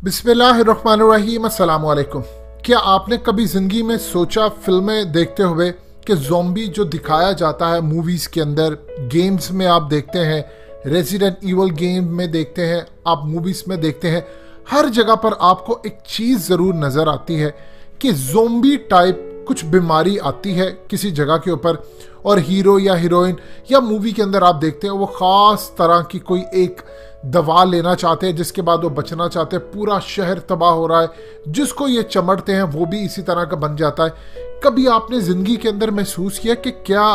बिस्मिल्लाहिर्रहमानिर्रहीम, अस्सलाम वालेकुम। क्या आपने कभी ज़िंदगी में सोचा फिल्में देखते हुए कि ज़ॉम्बी जो दिखाया जाता है मूवीज़ के अंदर, गेम्स में आप देखते हैं, रेजिडेंट ईवल गेम में देखते हैं, आप मूवीज़ में देखते हैं, हर जगह पर आपको एक चीज़ ज़रूर नज़र आती है कि ज़ॉम्बी टाइप कुछ बीमारी आती है किसी जगह के ऊपर और हीरो या हीरोइन या मूवी के अंदर आप देखते हैं वो ख़ास तरह की कोई एक दवा लेना चाहते हैं जिसके बाद वो बचना चाहते हैं। पूरा शहर तबाह हो रहा है, जिसको ये चमड़ते हैं वो भी इसी तरह का बन जाता है। कभी आपने ज़िंदगी के अंदर महसूस किया कि क्या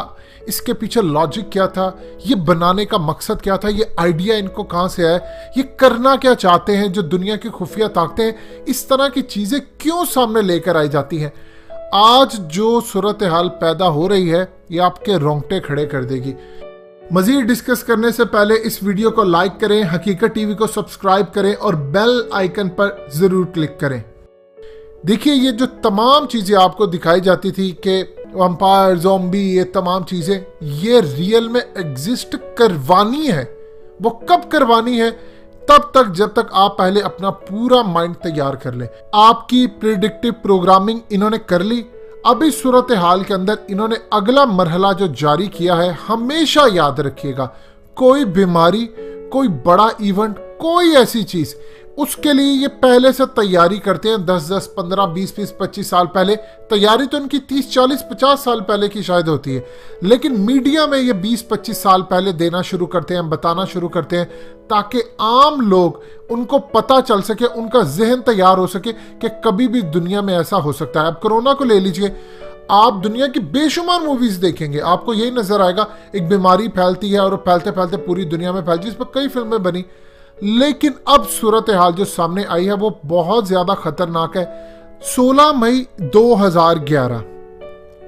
इसके पीछे लॉजिक क्या था, ये बनाने का मकसद क्या था, ये आइडिया इनको कहाँ से आया, ये करना क्या चाहते हैं, जो दुनिया की खुफिया ताकतें हैं इस तरह की चीज़ें क्यों सामने लेकर आई जाती हैं। आज जो सूरत हाल पैदा हो रही है ये आपके रोंगटे खड़े कर देगी। मजीद डिस्कस करने से पहले इस वीडियो को लाइक करें, हकीकत टीवी को सब्सक्राइब करें और बेल आइकन पर जरूर क्लिक करें। देखिए, ये जो तमाम चीजें आपको दिखाई जाती थी कि वैम्पायर, ज़ॉम्बी, ये तमाम चीजें ये रियल में एग्जिस्ट करवानी है। वो कब करवानी है? तब तक जब तक आप पहले अपना पूरा माइंड तैयार कर लें। आपकी प्रिडिक्टिव प्रोग्रामिंग इन्होंने कर ली। अब इस सूरत हाल के अंदर इन्होंने अगला मरहला जो जारी किया है, हमेशा याद रखिएगा, कोई बीमारी, कोई बड़ा इवेंट, कोई ऐसी चीज, उसके लिए ये पहले से तैयारी करते हैं। 10-10, 15, 20-20, 25 साल पहले तैयारी तो इनकी 30, 40, 50 साल पहले की शायद होती है, लेकिन मीडिया में ये 20-25 साल पहले देना शुरू करते हैं, बताना शुरू करते हैं, ताकि आम लोग उनको पता चल सके, उनका जहन तैयार हो सके कि कभी भी दुनिया में ऐसा हो सकता है। अब कोरोना को ले लीजिए, आप दुनिया की बेशुमार मूवीज देखेंगे, आपको यही नजर आएगा एक बीमारी फैलती है और फैलते फैलते पूरी दुनिया में फैलती है। इस पर कई फिल्में बनी, लेकिन अब सूरत हाल जो सामने आई है वो बहुत ज्यादा खतरनाक है। 16 मई 2011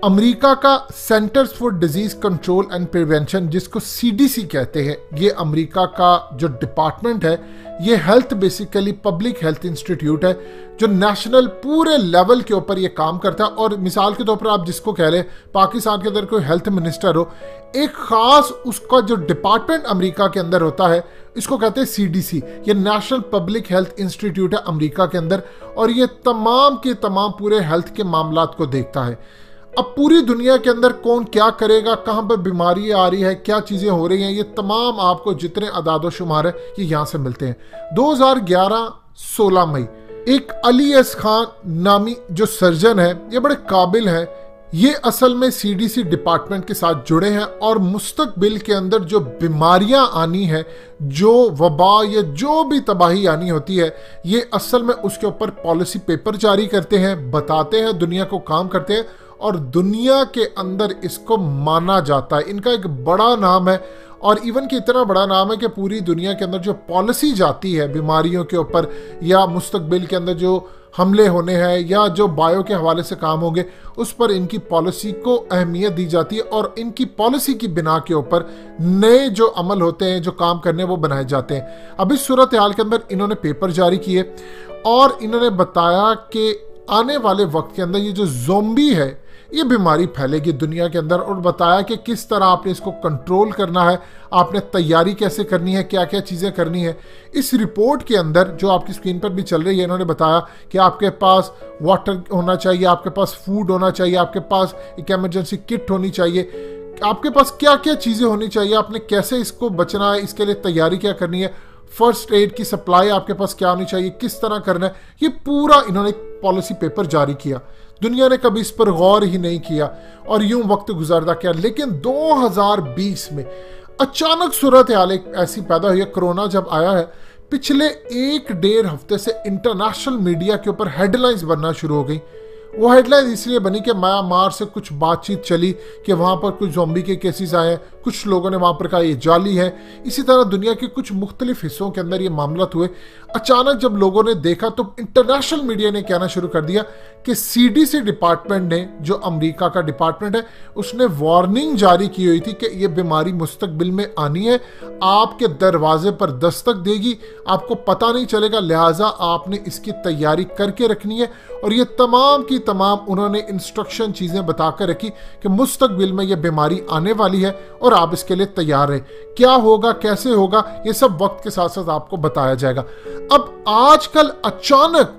अमेरिका का centres for disease control and prevention, जिसको CDC कहते हैं, ये अमेरिका का जो डिपार्टमेंट है, ये health basically public health institute है जो नेशनल पूरे लेवल के ऊपर ये काम करता है। और मिसाल के तौर पर आप जिसको कह रहे हैं, पाकिस्तान के अंदर कोई हेल्थ मिनिस्टर हो, एक खास उसका जो डिपार्टमेंट अमेरिका के अंदर होता है, इसको कहते हैं CDC। ये नेशनल पब्लिक हेल्थ इंस्टीट्यूट है अमेरिका के अंदर, और ये तमाम के तमाम पूरे हेल्थ के मामलात को देखता है। अब पूरी दुनिया के अंदर कौन क्या करेगा, कहाँ पर बीमारी आ रही है, क्या चीज़ें हो रही हैं, ये तमाम आपको जितने अदाद शुमार है ये यहाँ से मिलते हैं। 2011 16 मई एक अली एस खान नामी जो सर्जन है, ये बड़े काबिल हैं, ये असल में CDC डिपार्टमेंट के साथ जुड़े हैं और मुस्तकबिल के अंदर जो बीमारियां आनी है, जो वबा या जो भी तबाही आनी होती है, ये असल में उसके ऊपर पॉलिसी पेपर जारी करते हैं, बताते हैं, दुनिया को काम करते हैं और दुनिया के अंदर इसको माना जाता है। इनका एक बड़ा नाम है और इवन कि इतना बड़ा नाम है कि पूरी दुनिया के अंदर जो पॉलिसी जाती है बीमारियों के ऊपर या मुस्तकबिल के अंदर जो हमले होने हैं या जो बायो के हवाले से काम होंगे, उस पर इनकी पॉलिसी को अहमियत दी जाती है और इनकी पॉलिसी की बिना के ऊपर नए जो अमल होते हैं, जो काम करने वो बनाए जाते हैं। अब इस सूरत हाल के अंदर इन्होंने पेपर जारी किए और इन्होंने बताया कि आने वाले वक्त के अंदर ये जो ज़ॉम्बी है ये बीमारी फैलेगी दुनिया के अंदर, और बताया कि किस तरह आपने इसको कंट्रोल करना है, आपने तैयारी कैसे करनी है, क्या क्या चीज़ें करनी है। इस रिपोर्ट के अंदर जो आपकी स्क्रीन पर भी चल रही है, इन्होंने बताया कि आपके पास वाटर होना चाहिए, आपके पास फूड होना चाहिए, आपके पास एक इमरजेंसी किट होनी चाहिए, आपके पास क्या क्या चीज़ें होनी चाहिए, आपने कैसे इसको बचना है, इसके लिए तैयारी क्या करनी है, फर्स्ट एड की सप्लाई आपके पास क्या होनी चाहिए, किस तरह करना है, ये पूरा इन्होंने पॉलिसी पेपर जारी किया। दुनिया ने कभी इस पर गौर ही नहीं किया और यूं वक्त गुजरता गया। लेकिन 2020 में अचानक सूरत हाल एक ऐसी पैदा हुई है, कोरोना जब आया है, पिछले 1-1.5 हफ्ते से इंटरनेशनल मीडिया के ऊपर हेडलाइंस बनना शुरू हो गई। वो हेडलाइन इसलिए बनी कि म्यांमार से कुछ बातचीत चली कि वहाँ पर कुछ ज़ॉम्बी के केसेस आए हैं, कुछ लोगों ने वहाँ पर कहा ये जाली है। इसी तरह दुनिया के कुछ मुख्तलिफ हिस्सों के अंदर ये मामला हुए। अचानक जब लोगों ने देखा तो इंटरनेशनल मीडिया ने कहना शुरू कर दिया कि CDC डिपार्टमेंट ने, जो अमेरिका का डिपार्टमेंट है, उसने वार्निंग जारी की हुई थी कि ये बीमारी मुस्तकबिल में आनी है, आपके दरवाजे पर दस्तक देगी, आपको पता नहीं चलेगा, लिहाजा आपने इसकी तैयारी करके रखनी है। और ये तमाम की तमाम उन्होंने इंस्ट्रक्शन चीजें बताकर रखी कि मुस्तकबिल में यह बीमारी आने वाली है और आप इसके लिए तैयार रहे। क्या होगा, कैसे होगा, ये सब वक्त के साथ साथ आपको बताया जाएगा। अब आजकल अचानक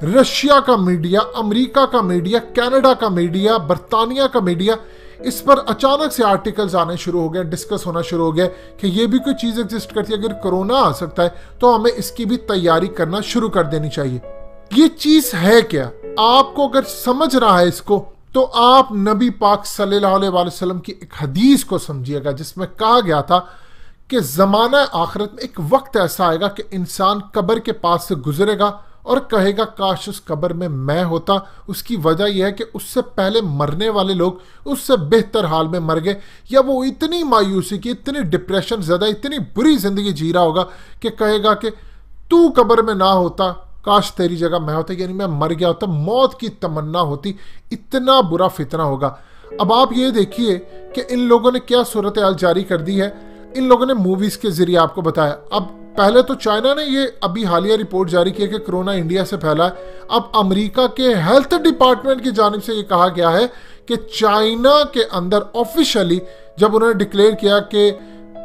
रशिया का मीडिया, अमेरिका का मीडिया, कनाडा का मीडिया, बर्तानिया का मीडिया, इस पर अचानक से आर्टिकल्स आने शुरू हो गए, डिस्कस होना शुरू हो गया कि ये भी कोई चीज एग्जिस्ट करती है, अगर कोरोना आ सकता है तो हमें इसकी भी तैयारी करना शुरू कर देनी चाहिए। ये चीज है क्या? आपको अगर समझ रहा है इसको, तो आप नबी पाक सल्लल्लाहु अलैहि वसल्लम की एक हदीस को समझिएगा, जिसमें कहा गया था कि जमाना आखिरत में एक वक्त ऐसा आएगा कि इंसान कब्र के पास से गुजरेगा और कहेगा काश उस कब्र में मैं होता। उसकी वजह यह है कि उससे पहले मरने वाले लोग उससे बेहतर हाल में मर गए, या वो इतनी मायूसी की, इतनी डिप्रेशन ज़्यादा, इतनी बुरी जिंदगी जी रहा होगा कि कहेगा कि तू कब्र में ना होता, काश तेरी जगह मैं होता, यानी मैं मर गया होता, मौत की तमन्ना होती। इतना बुरा फितना होगा। अब आप ये देखिए कि इन लोगों ने क्या सूरत हाल जारी कर दी है। इन लोगों ने मूवीज के जरिए आपको बताया। अब पहले तो चाइना ने ये अभी हालिया रिपोर्ट जारी की है कि कोरोना इंडिया से फैला है। अब अमेरिका के हेल्थ डिपार्टमेंट की जानिब से ये कहा गया है कि चाइना के अंदर ऑफिशियली जब उन्होंने डिक्लेयर किया कि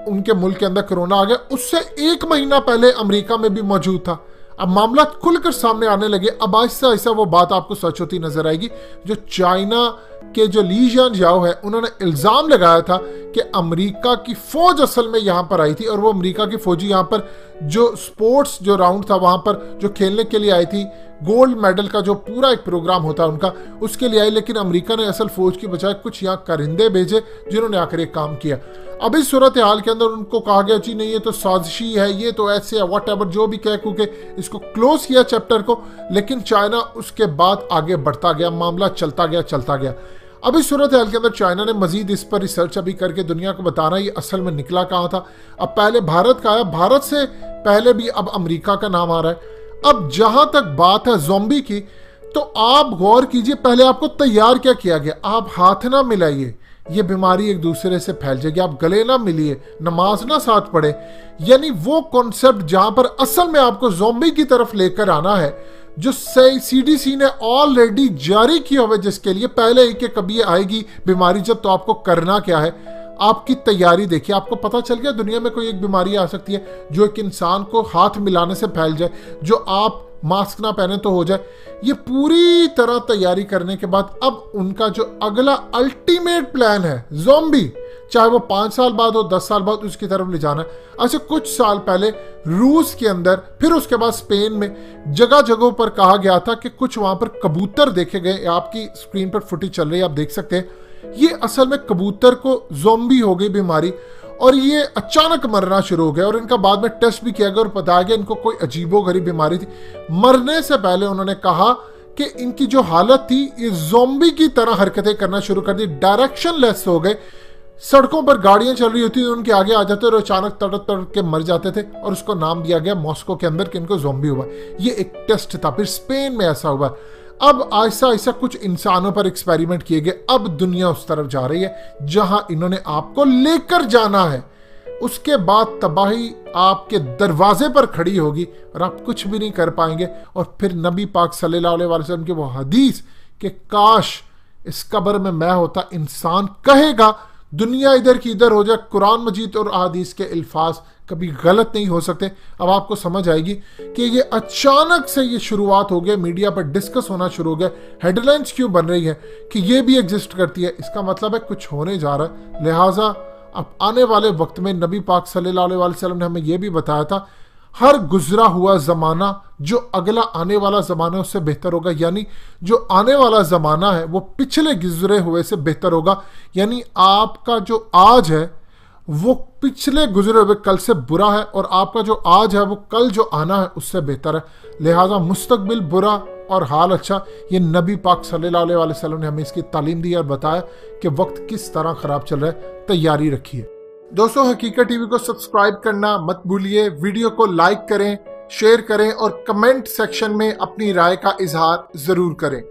उनके मुल्क के अंदर कोरोना आ गया, उससे 1 महीना पहले अमेरिका में भी मौजूद था। अब मामला खुलकर सामने आने लगे। अब आहिस्ता आहिस्ता वो बात आपको सच होती नजर आएगी। जो चाइना के जो ली जियाओ है, उन्होंने इल्जाम लगाया था कि अमेरिका की फौज असल में यहां पर आई थी, और वो अमेरिका की फौजी यहां पर जो स्पोर्ट्स जो राउंड था वहां पर जो खेलने के लिए आई थी, गोल्ड मेडल का जो पूरा एक प्रोग्राम होता है उनका, उसके लिए आई। लेकिन अमेरिका ने असल फौज की बजाय कुछ यहाँ परिंदे भेजे जिन्होंने आकर एक काम किया। अब इस सूरत हाल के अंदर उनको कहा गया जी नहीं, ये तो साजिशी है, ये तो ऐसे है, वट एवर, जो भी कह के इसको क्लोज किया चैप्टर को। लेकिन चाइना उसके बाद आगे बढ़ता गया, मामला चलता गया। अब इस सूरत हाल के अंदर चाइना ने मजीद इस पर रिसर्च अभी करके दुनिया को बताना ये असल में निकला कहाँ था। अब पहले भारत का आया, भारत से पहले भी अब अमेरिका का नाम आ रहा है। अब जहां तक बात है ज़ॉम्बी की, तो आप गौर कीजिए, पहले आपको तैयार क्या किया गया? आप हाथ ना मिलाइए, ये बीमारी एक दूसरे से फैल जाएगी। आप गले ना मिलिए, नमाज ना साथ पढ़े। यानी वो कॉन्सेप्ट जहां पर असल में आपको ज़ॉम्बी की तरफ लेकर आना है, जो सीडीसी ने ऑलरेडी जारी किया हुआ, जिसके लिए पहले ही कि कभी आएगी बीमारी जब, तो आपको करना क्या है, आपकी तैयारी देखिए। आपको पता चल गया दुनिया में कोई एक बीमारी आ सकती है जो एक इंसान को हाथ मिलाने से फैल जाए, जो आप मास्क ना पहने तो हो जाए। ये पूरी तरह तैयारी करने के बाद अब उनका जो अगला अल्टीमेट प्लान है ज़ॉम्बी, चाहे वो 5 साल बाद हो, 10 साल बाद, उसकी तरफ ले जाना है। अच्छा, कुछ साल पहले रूस के अंदर, फिर उसके बाद स्पेन में जगह जगहों पर कहा गया था कि कुछ वहां पर कबूतर देखे गए। आपकी स्क्रीन पर फुटेज चल रही है, आप देख सकते हैं। ये असल में कबूतर को ज़ॉम्बी हो गई बीमारी, और ये अचानक मरना शुरू हो गया, और इनका बाद में टेस्ट भी किया गया और बताया गया इनको कोई अजीबोगरीब बीमारी थी। मरने से पहले उन्होंने कहा कि इनकी जो हालत थी, ये ज़ॉम्बी की तरह हरकतें करना शुरू कर दी, डायरेक्शन लेस हो गए। सड़कों पर गाड़ियां चल रही होती थी, उनके आगे आ जाते और अचानक तड़प तड़प के मर जाते थे, और उसको नाम दिया गया मॉस्को के अंदर कि इनको ज़ॉम्बी हुआ। ये एक टेस्ट था। फिर स्पेन में ऐसा हुआ। अब आहिस्ता आहिस्ता कुछ इंसानों पर एक्सपेरिमेंट किए गए। अब दुनिया उस तरफ जा रही है जहां इन्होंने आपको लेकर जाना है। उसके बाद तबाही आपके दरवाजे पर खड़ी होगी और आप कुछ भी नहीं कर पाएंगे। और फिर नबी पाक सल्लल्लाहु अलैहि वसल्लम की वो हदीस कि काश इस कब्र में मैं होता, इंसान कहेगा, दुनिया इधर की इधर हो जाए। कुरान मजीद और अहादीस के अल्फाज कभी गलत नहीं हो सकते। अब आपको समझ आएगी कि ये अचानक से ये शुरुआत हो गया, मीडिया पर डिस्कस होना शुरू हो गया, हेडलाइंस क्यों बन रही है कि ये भी एग्जिस्ट करती है। इसका मतलब है कुछ होने जा रहा है। लिहाजा अब आने वाले वक्त में नबी पाक सल्लल्लाहु अलैहि वसल्लम ने हमें यह भी बताया था, हर गुजरा हुआ जमाना जो अगला आने वाला जमाना उससे बेहतर होगा। यानी जो आने वाला जमाना है वो पिछले गुजरे हुए से बेहतर होगा। यानी आपका जो आज है वो पिछले गुजरे हुए कल से बुरा है, और आपका जो आज है वो कल जो आना है उससे बेहतर है। लिहाजा मुस्तकबिल बुरा और हाल अच्छा, ये नबी पाक सल्लल्लाहु अलैहि वसल्लम ने हमें इसकी तालीम दी और बताया कि वक्त किस तरह खराब चल रहा है। तैयारी रखिए। दोस्तों, हकीकत टीवी को सब्सक्राइब करना मत भूलिए। वीडियो को लाइक करें, शेयर करें और कमेंट सेक्शन में अपनी राय का इजहार जरूर करें।